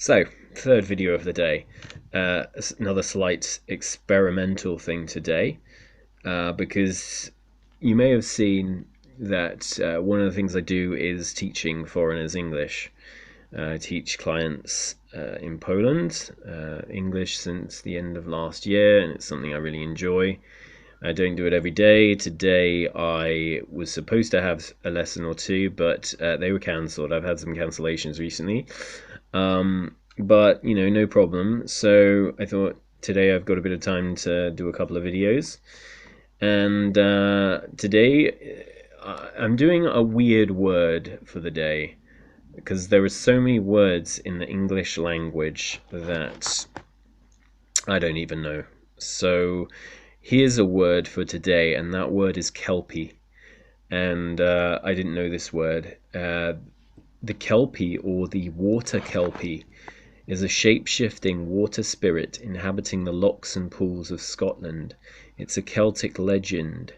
So, third video of the day. Another slight experimental thing today, because you may have seen that one of the things I do is teaching foreigners English. I teach clients in Poland English since the end of last year, and it's something I really enjoy. I don't do it every day. Today I was supposed to have a lesson or two, but they were cancelled. I've had some cancellations recently. But, no problem. So I thought today I've got a bit of time to do a couple of videos. And today I'm doing a weird word for the day, because there are so many words in the English language that I don't even know. So here's a word for today, and that word is Kelpie. And I didn't know this word. The Kelpie, or the water Kelpie, is a shape-shifting water spirit inhabiting the lochs and pools of Scotland. It's a Celtic legend.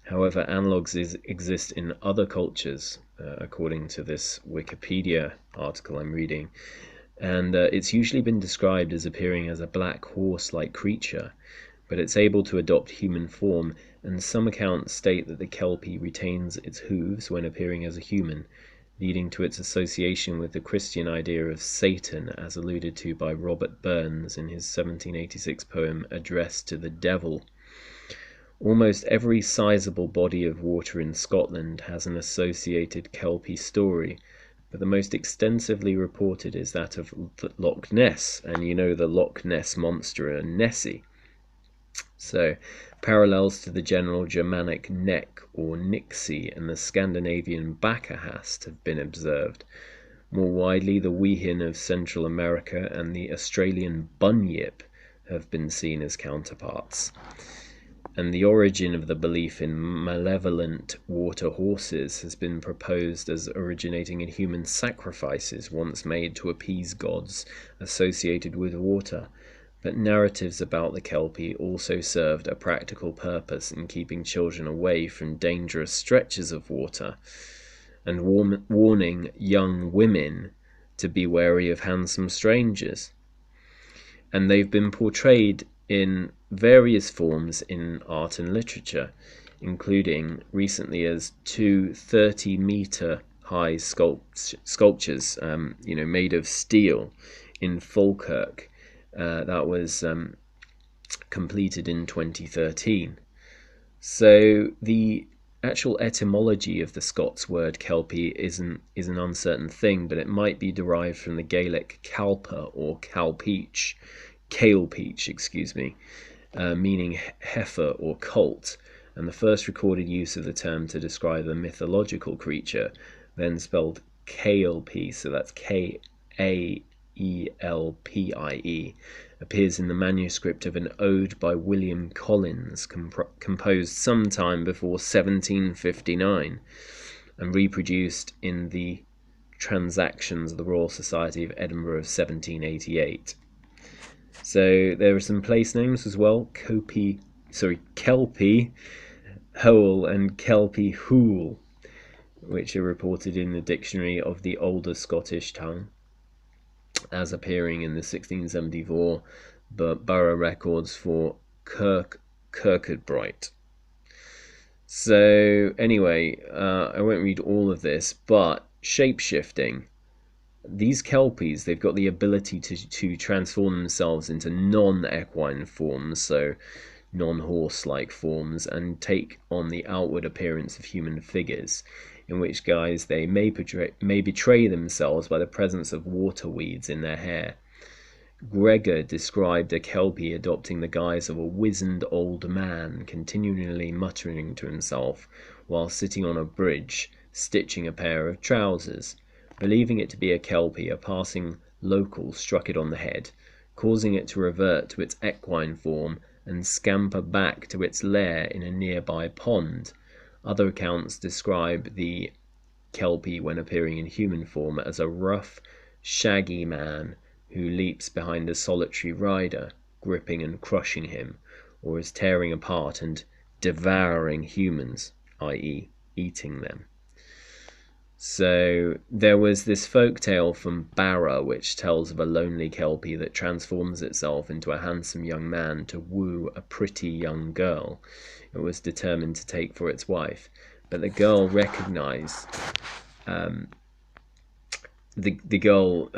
However, analogues exist in other cultures, according to this Wikipedia article I'm reading. And it's usually been described as appearing as a black horse-like creature, but it's able to adopt human form, and some accounts state that the Kelpie retains its hooves when appearing as a human, leading to its association with the Christian idea of Satan, as alluded to by Robert Burns in his 1786 poem Address to the Devil. Almost every sizable body of water in Scotland has an associated Kelpie story, but the most extensively reported is that of Loch Ness, and you know the Loch Ness monster and Nessie. So, parallels to the general Germanic neck or nixie and the Scandinavian Bacchahast have been observed. More widely, the weehin of Central America and the Australian bunyip have been seen as counterparts. And the origin of the belief in malevolent water horses has been proposed as originating in human sacrifices once made to appease gods associated with water. But narratives about the Kelpie also served a practical purpose in keeping children away from dangerous stretches of water, and warning young women to be wary of handsome strangers. And they've been portrayed in various forms in art and literature, including recently as two 30-meter high sculptures, made of steel in Falkirk. That was completed in 2013. So the actual etymology of the Scots word Kelpie is an uncertain thing, but it might be derived from the Gaelic calpa or calpeach, meaning heifer or colt, and the first recorded use of the term to describe a mythological creature, then spelled Kelpie, so that's K-A-E-L-P-I-E, appears in the manuscript of an ode by William Collins, composed sometime before 1759, and reproduced in the Transactions of the Royal Society of Edinburgh of 1788. So there are some place names as well: Kelpie Hole and Kelpie Hool, which are reported in the Dictionary of the Older Scottish Tongue as appearing in the 1674 borough records for Kirkcudbright. So anyway, I won't read all of this, but shape-shifting. These Kelpies, they've got the ability to transform themselves into non-equine forms, so non-horse-like forms, and take on the outward appearance of human figures, in which guise they may betray themselves by the presence of water weeds in their hair. Gregor described a Kelpie adopting the guise of a wizened old man, continually muttering to himself while sitting on a bridge, stitching a pair of trousers. Believing it to be a Kelpie, a passing local struck it on the head, causing it to revert to its equine form and scamper back to its lair in a nearby pond. Other accounts describe the Kelpie, when appearing in human form, as a rough, shaggy man who leaps behind a solitary rider, gripping and crushing him, or is tearing apart and devouring humans, i.e. eating them. So there was this folk tale from Barra which tells of a lonely Kelpie that transforms itself into a handsome young man to woo a pretty young girl it was determined to take for its wife. But the girl recognized the girl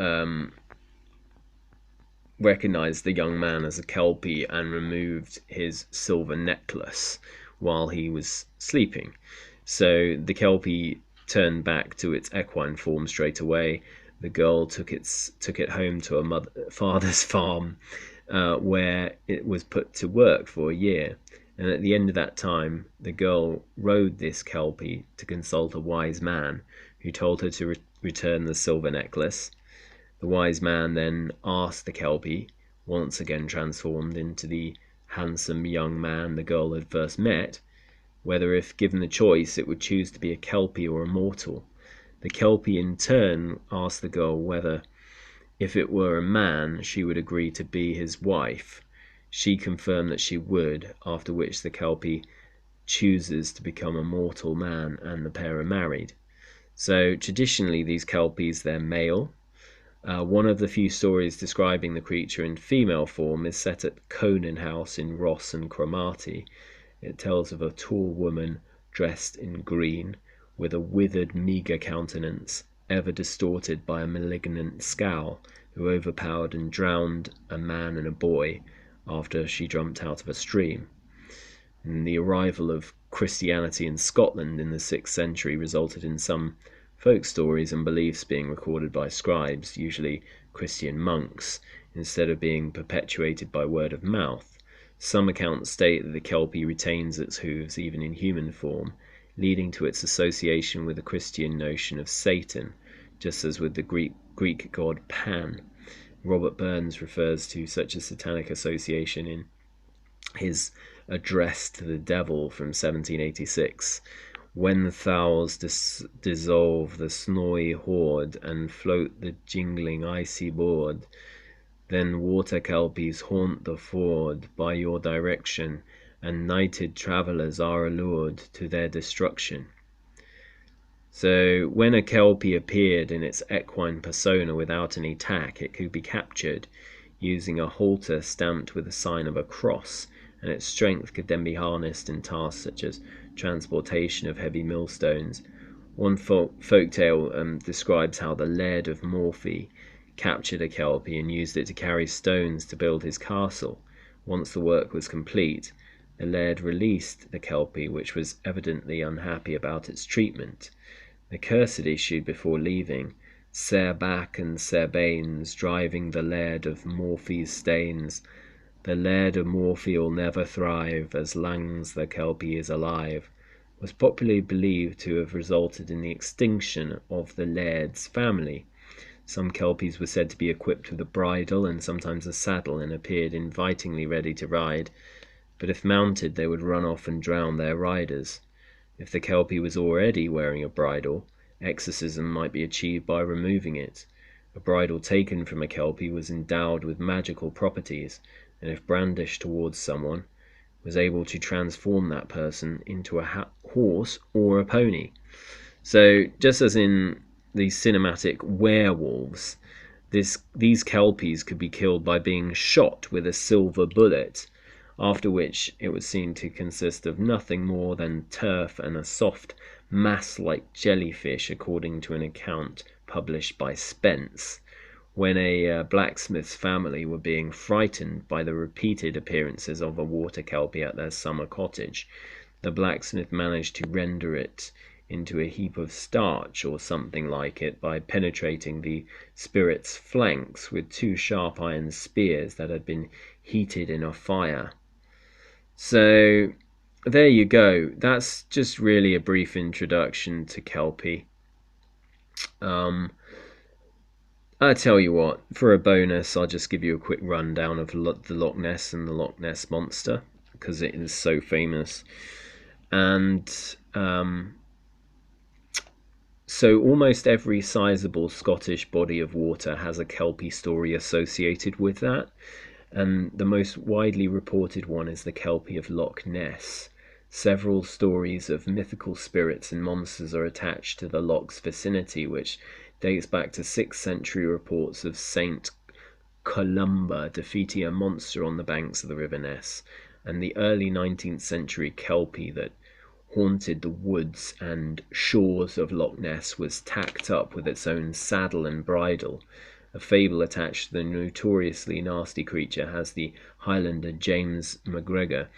recognized the young man as a Kelpie and removed his silver necklace while he was sleeping. So the Kelpie turned back to its equine form straight away. The girl took it home to her father's farm, where it was put to work for a year. And at the end of that time, the girl rode this Kelpie to consult a wise man, who told her to return the silver necklace. The wise man then asked the Kelpie, once again transformed into the handsome young man the girl had first met, whether, if given the choice, it would choose to be a Kelpie or a mortal. The Kelpie in turn asked the girl whether, if it were a man, she would agree to be his wife. She confirmed that she would, after which the Kelpie chooses to become a mortal man and the pair are married. So traditionally these Kelpies, they're male. One of the few stories describing the creature in female form is set at Conan House in Ross and Cromarty. It tells of a tall woman dressed in green, with a withered, meagre countenance, ever distorted by a malignant scowl, who overpowered and drowned a man and a boy after she jumped out of a stream. And the arrival of Christianity in Scotland in the 6th century resulted in some folk stories and beliefs being recorded by scribes, usually Christian monks, instead of being perpetuated by word of mouth. Some accounts state that the Kelpie retains its hooves even in human form, leading to its association with the Christian notion of Satan, just as with the Greek god Pan. Robert Burns refers to such a satanic association in his address to the devil from 1786. When thou's dissolve the snowy horde and float the jingling icy board, then water Kelpies haunt the ford by your direction, and nighted travellers are allured to their destruction. So when a Kelpie appeared in its equine persona without any tack, it could be captured using a halter stamped with the sign of a cross, and its strength could then be harnessed in tasks such as transportation of heavy millstones. One folktale describes how the Laird of Morphy captured a Kelpie and used it to carry stones to build his castle. Once the work was complete, the Laird released the Kelpie, which was evidently unhappy about its treatment. The curse it issued before leaving, "Sair back and sair banes, driving the Laird of Morphy's stains. The Laird of Morphy'll never thrive as lang's the Kelpie is alive," was popularly believed to have resulted in the extinction of the Laird's family. Some Kelpies were said to be equipped with a bridle and sometimes a saddle, and appeared invitingly ready to ride, but if mounted they would run off and drown their riders. If the Kelpie was already wearing a bridle, exorcism might be achieved by removing it. A bridle taken from a Kelpie was endowed with magical properties, and if brandished towards someone, was able to transform that person into a horse or a pony. So just as in the cinematic werewolves, these Kelpies could be killed by being shot with a silver bullet, after which it was seen to consist of nothing more than turf and a soft mass-like jellyfish, according to an account published by Spence. When a blacksmith's family were being frightened by the repeated appearances of a water Kelpie at their summer cottage, the blacksmith managed to render it into a heap of starch or something like it by penetrating the spirit's flanks with 2 sharp iron spears that had been heated in a fire. So there you go. That's just really a brief introduction to Kelpie. I tell you what, for a bonus, I'll just give you a quick rundown of the Loch Ness and the Loch Ness Monster, because it is so famous. And so almost every sizable Scottish body of water has a Kelpie story associated with that. And the most widely reported one is the Kelpie of Loch Ness. Several stories of mythical spirits and monsters are attached to the loch's vicinity, which dates back to 6th century reports of Saint Columba defeating a monster on the banks of the River Ness, and the early 19th century Kelpie that haunted the woods and shores of Loch Ness was tacked up with its own saddle and bridle. A fable attached to the notoriously nasty creature has the Highlander James MacGregor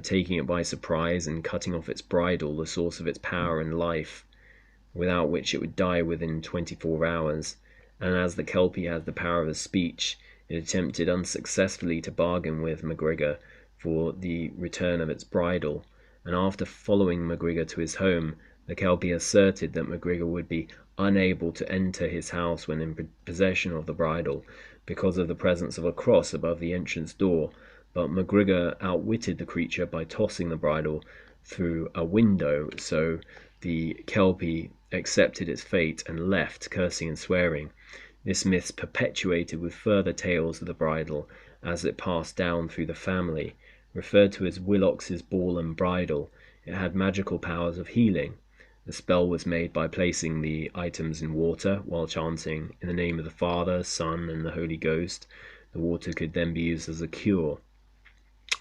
taking it by surprise and cutting off its bridle, the source of its power and life, without which it would die within 24 hours. And as the Kelpie had the power of speech, it attempted unsuccessfully to bargain with MacGregor for the return of its bridle, and after following MacGregor to his home, the Kelpie asserted that MacGregor would be unable to enter his house when in possession of the bridle because of the presence of a cross above the entrance door, but MacGregor outwitted the creature by tossing the bridle through a window, so the Kelpie accepted its fate and left, cursing and swearing. This myth's perpetuated with further tales of the bridle as it passed down through the family. Referred to as Willox's ball and bridle, it had magical powers of healing. The spell was made by placing the items in water while chanting in the name of the Father, Son, and the Holy Ghost. The water could then be used as a cure.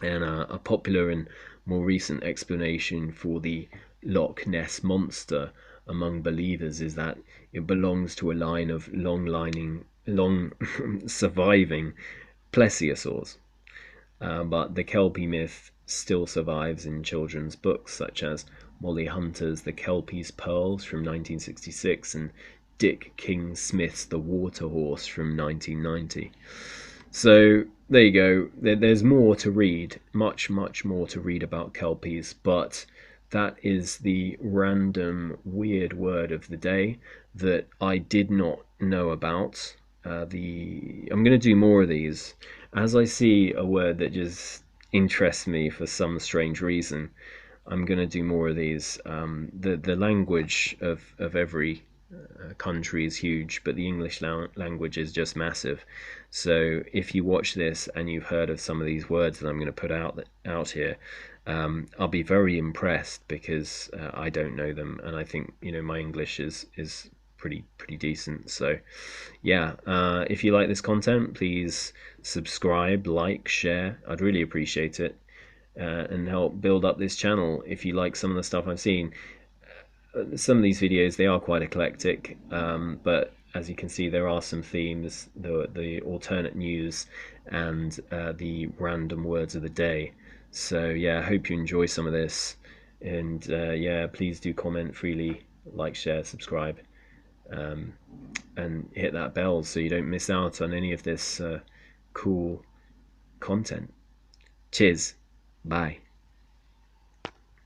And a popular and more recent explanation for the Loch Ness monster among believers is that it belongs to a line of long surviving plesiosaurs. But the Kelpie myth still survives in children's books such as Molly Hunter's The Kelpie's Pearls from 1966 and Dick King Smith's The Water Horse from 1990. So there you go. There's more to read, much more to read about Kelpies, but that is the random weird word of the day that I did not know about. I'm going to do more of these. As I see a word that just interests me for some strange reason, I'm going to do more of these. The language of every country is huge, but the English language is just massive. So if you watch this and you've heard of some of these words that I'm going to put out here, I'll be very impressed because I don't know them, and I think my English is pretty decent. So yeah, if you like this content, please subscribe, like, share. I'd really appreciate it, and help build up this channel. If you like some of the stuff I've seen, some of these videos, they are quite eclectic, but as you can see, there are some themes, the alternate news and the random words of the day. So yeah, I hope you enjoy some of this, and yeah, please do comment freely, like, share, subscribe, and hit that bell so you don't miss out on any of this cool content. Cheers, bye.